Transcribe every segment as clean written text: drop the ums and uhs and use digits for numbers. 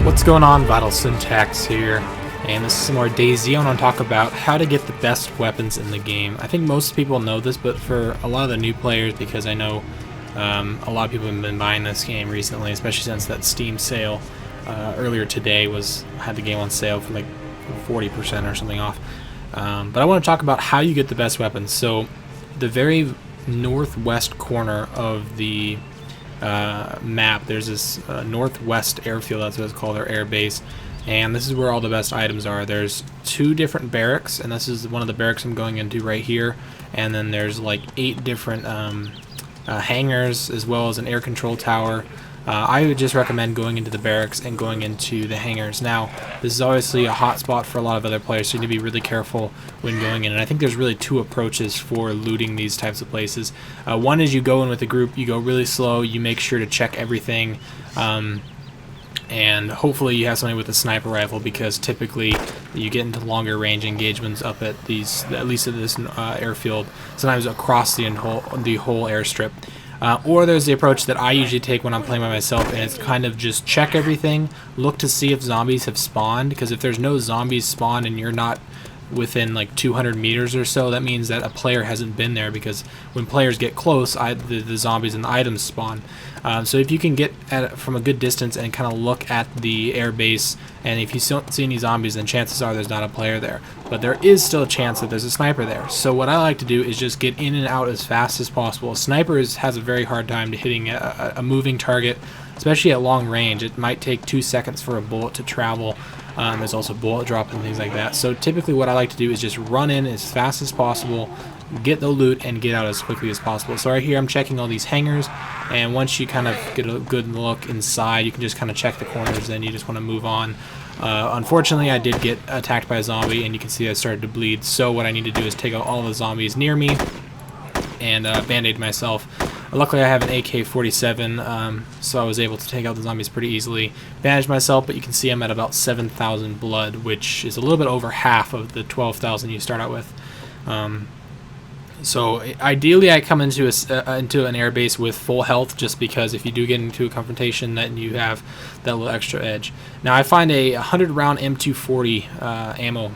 What's going on? VitalSyntax here, and this is some more DayZ. I want to talk about how to get the best weapons in the game. I think most people know this, but for a lot of the new players, because I know a lot of people have been buying this game recently, especially since that Steam sale earlier today had the game on sale for like 40% or something off. But I want to talk about how you get the best weapons. So the very northwest corner of the map, there's this northwest airfield, that's what it's called, or air base, and this is where all the best items are. There's two different barracks, and this is one of the barracks I'm going into right here, and then there's like 8 different hangars, as well as an air control tower. I would just recommend going into the barracks and going into the hangars. Now, this is obviously a hot spot for a lot of other players, so you need to be really careful when going in. And I think there's really 2 approaches for looting these types of places. One is you go in with a group, you go really slow, you make sure to check everything, and hopefully you have somebody with a sniper rifle, because typically you get into longer range engagements up at these, at least at this airfield, sometimes across the whole airstrip. Or there's the approach that I usually take when I'm playing by myself, and it's kind of just check everything, look to see if zombies have spawned, because if there's no zombies spawned and you're not within like 200 meters or so, that means that a player hasn't been there, because when players get close, the zombies and the items spawn. So if you can get at it from a good distance and kind of look at the air base, and if you don't see any zombies, then chances are there's not a player there. But there is still a chance that there's a sniper there. So what I like to do is just get in and out as fast as possible. A sniper has a very hard time to hitting a moving target, especially at long range. It might take 2 seconds for a bullet to travel. There's also bullet drop and things like that. So typically what I like to do is just run in as fast as possible, get the loot, and get out as quickly as possible. So right here I'm checking all these hangars, and once you kind of get a good look inside, you can just kind of check the corners, then you just want to move on. Unfortunately, I did get attacked by a zombie, and you can see I started to bleed. So what I need to do is take out all the zombies near me and band-aid myself. Luckily I have an AK-47, so I was able to take out the zombies pretty easily. Bandage myself, but you can see I'm at about 7,000 blood, which is a little bit over half of the 12,000 you start out with. So ideally I come into an air base with full health, just because if you do get into a confrontation, then you have that little extra edge. Now I find a 100 round M240 ammo.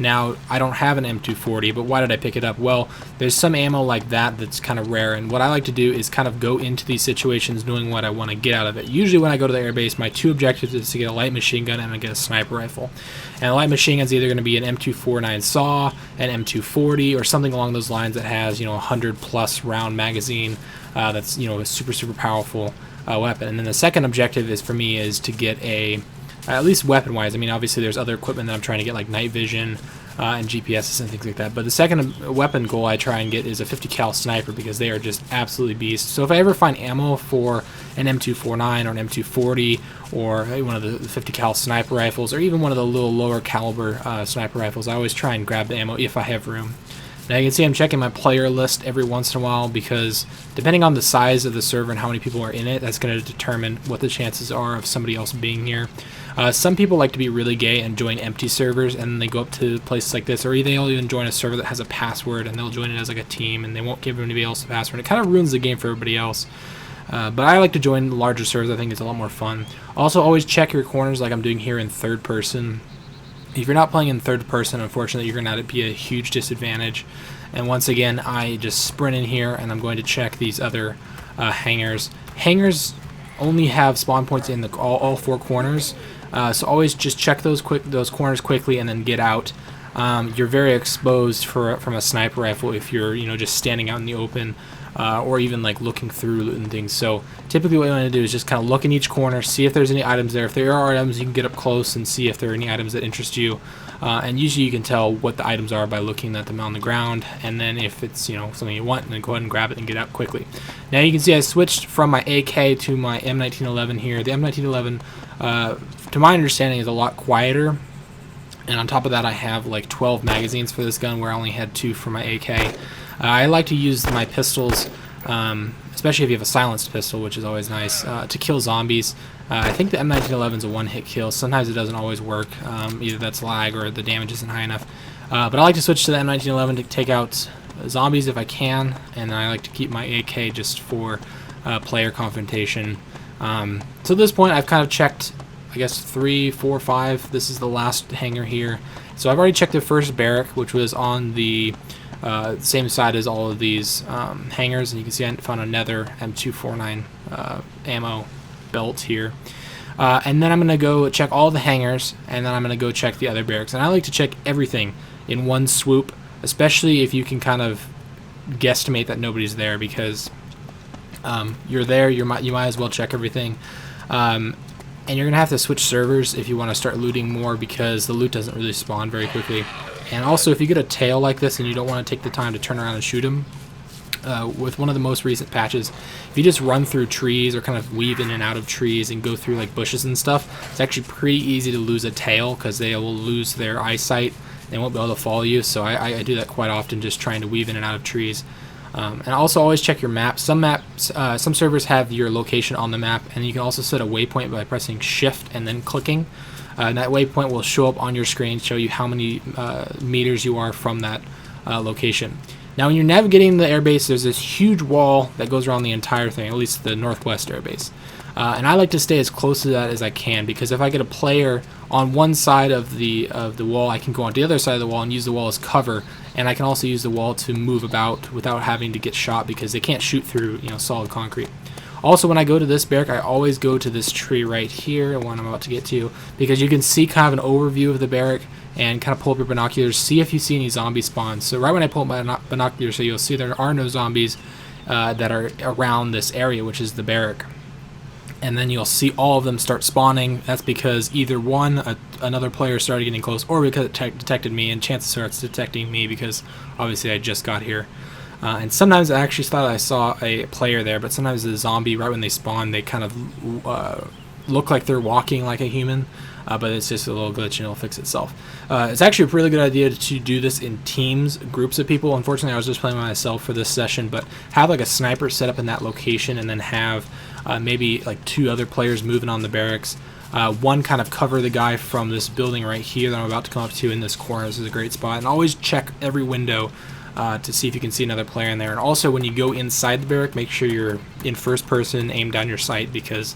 Now, I don't have an M240, but why did I pick it up? Well, there's some ammo like that that's kind of rare, and what I like to do is kind of go into these situations knowing what I want to get out of it. Usually when I go to the airbase, my 2 objectives is to get a light machine gun and to get a sniper rifle. And a light machine gun is either going to be an M249 SAW, an M240, or something along those lines that has, 100+ round magazine. That's, a super powerful weapon. And then the second objective is, for me, is to get at least weapon-wise. I mean, obviously there's other equipment that I'm trying to get, like night vision and GPSs and things like that. But the second weapon goal I try and get is a 50 cal sniper, because they are just absolutely beasts. So if I ever find ammo for an M249 or an M240, or one of the 50 cal sniper rifles, or even one of the little lower caliber sniper rifles, I always try and grab the ammo if I have room. Now you can see I'm checking my player list every once in a while, because depending on the size of the server and how many people are in it, that's going to determine what the chances are of somebody else being here. Some people like to be really gay and join empty servers, and they go up to places like this, or they'll even join a server that has a password, and they'll join it as like a team, and they won't give anybody else the password. It kind of ruins the game for everybody else. But I like to join larger servers. I think it's a lot more fun. Also, always check your corners, like I'm doing here in third person. If you're not playing in third person, unfortunately, you're going to be a huge disadvantage. And once again, I just sprint in here, and I'm going to check these other hangars. Hangars only have spawn points in all 4 corners, so always just check those corners quickly and then get out. You're very exposed from a sniper rifle if you're just standing out in the open, or even like looking through and things. So typically what you want to do is just kind of look in each corner, see if there's any items there. If there are items, you can get up close and see if there are any items that interest you. And usually you can tell what the items are by looking at them on the ground, and then if it's something you want, then go ahead and grab it and get out quickly. Now you can see I switched from my AK to my M1911 here. The M1911, to my understanding, is a lot quieter. And on top of that, I have like 12 magazines for this gun, where I only had 2 for my AK. I like to use my pistols, especially if you have a silenced pistol, which is always nice, to kill zombies. I think the M1911 is a one-hit kill. Sometimes it doesn't always work. Either that's lag or the damage isn't high enough. But I like to switch to the M1911 to take out zombies if I can, and I like to keep my AK just for player confrontation. So at this point, I've kind of checked guess 3, 4, 5. This is the last hangar here. So I've already checked the first barrack, which was on the same side as all of these hangars, and you can see I found another M249 ammo belt here. And then I'm going to go check all the hangars, and then I'm going to go check the other barracks. And I like to check everything in one swoop, especially if you can kind of guesstimate that nobody's there, because you're there, you might as well check everything. And you're going to have to switch servers if you want to start looting more, because the loot doesn't really spawn very quickly. And also, if you get a tail like this and you don't want to take the time to turn around and shoot him, with one of the most recent patches, if you just run through trees or kind of weave in and out of trees and go through like bushes and stuff, it's actually pretty easy to lose a tail, because they will lose their eyesight. They won't be able to follow you. So I do that quite often, just trying to weave in and out of trees. And also always check your map. Some servers have your location on the map, and you can also set a waypoint by pressing shift and then clicking. And that waypoint will show up on your screen, show you how many meters you are from that location. Now when you're navigating the airbase, there's this huge wall that goes around the entire thing, at least the northwest airbase. And I like to stay as close to that as I can, because if I get a player on one side of the wall, I can go on the other side of the wall and use the wall as cover, and I can also use the wall to move about without having to get shot, because they can't shoot through solid concrete. Also, when I go to this barrack, I always go to this tree right here, the one I'm about to get to, because you can see kind of an overview of the barrack and kind of pull up your binoculars, see if you see any zombie spawns. So right when I pull up my binoculars, so you'll see there are no zombies that are around this area, which is the barrack. And then you'll see all of them start spawning. That's because either one, another player started getting close, or because it detected me, and chances are it's detecting me because obviously I just got here. And sometimes I actually thought I saw a player there, but sometimes the zombie, right when they spawn, they kind of look like they're walking like a human, but it's just a little glitch and it'll fix itself. It's actually a really good idea to do this in teams, groups of people. Unfortunately, I was just playing by myself for this session, but have like a sniper set up in that location, and then have maybe like 2 other players moving on the barracks. One kind of cover the guy from this building right here that I'm about to come up to in this corner. This is a great spot. And always check every window to see if you can see another player in there. And also, when you go inside the barrack, make sure you're in first person, aim down your sight, because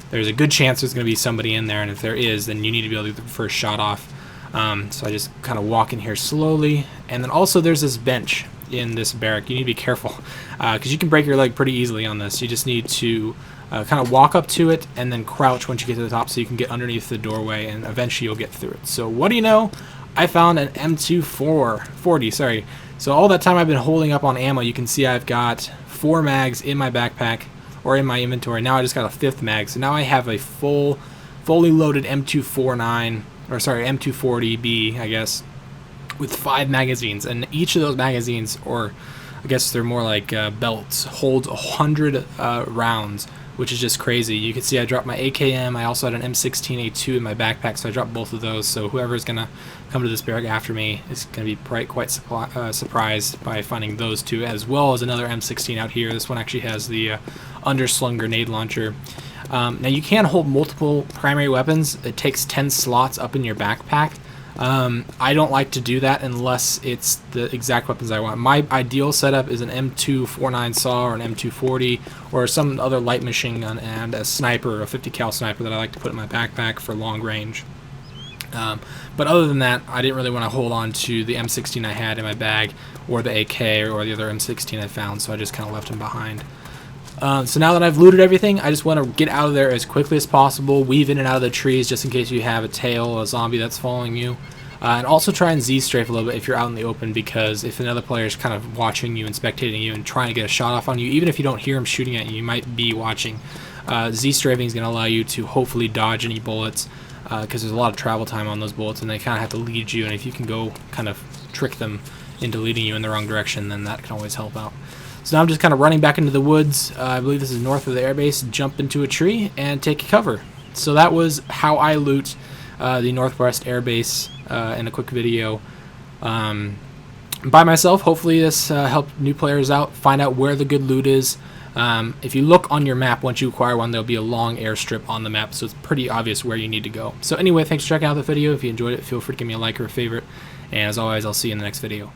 there's a good chance there's going to be somebody in there, and if there is, then you need to be able to get the first shot off. So I just kind of walk in here slowly. And then also there's this bench in this barrack. You need to be careful, because you can break your leg pretty easily on this. You just need to kind of walk up to it and then crouch once you get to the top, so you can get underneath the doorway, and eventually you'll get through it. So what do you know? I found an M240, sorry. So all that time I've been holding up on ammo, you can see I've got 4 mags in my backpack, or in my inventory. Now I just got a 5th mag, so now I have a fully loaded M249, or sorry, M240B, I guess, with 5 magazines, and each of those magazines, or I guess they're more like belts, holds 100 rounds, which is just crazy. You can see I dropped my AKM. I also had an M16A2 in my backpack, so I dropped both of those. So whoever's gonna come to this barrack after me is gonna be quite surprised by finding those 2, as well as another M16 out here. This one actually has the underslung grenade launcher. Now you can hold multiple primary weapons. It takes 10 slots up in your backpack. I don't like to do that unless it's the exact weapons I want. My ideal setup is an M249 saw, or an M240, or some other light machine gun, and a sniper, a 50 cal sniper that I like to put in my backpack for long range. But other than that, I didn't really want to hold on to the M16 I had in my bag, or the AK, or the other M16 I found, so I just kind of left them behind. So now that I've looted everything, I just want to get out of there as quickly as possible, weave in and out of the trees just in case you have a tail, a zombie that's following you. And also try and Z-strafe a little bit if you're out in the open, because if another player is kind of watching you and spectating you and trying to get a shot off on you, even if you don't hear him shooting at you, you might be watching. Z-strafing is going to allow you to hopefully dodge any bullets, because there's a lot of travel time on those bullets, and they kind of have to lead you, and if you can go kind of trick them into leading you in the wrong direction, then that can always help out. So now I'm just kind of running back into the woods. I believe this is north of the airbase. Jump into a tree and take cover. So that was how I loot the Northwest Airbase in a quick video by myself. Hopefully this helped new players out, find out where the good loot is. If you look on your map, once you acquire one, there'll be a long airstrip on the map, so it's pretty obvious where you need to go. So anyway, thanks for checking out the video. If you enjoyed it, feel free to give me a like or a favorite. And as always, I'll see you in the next video.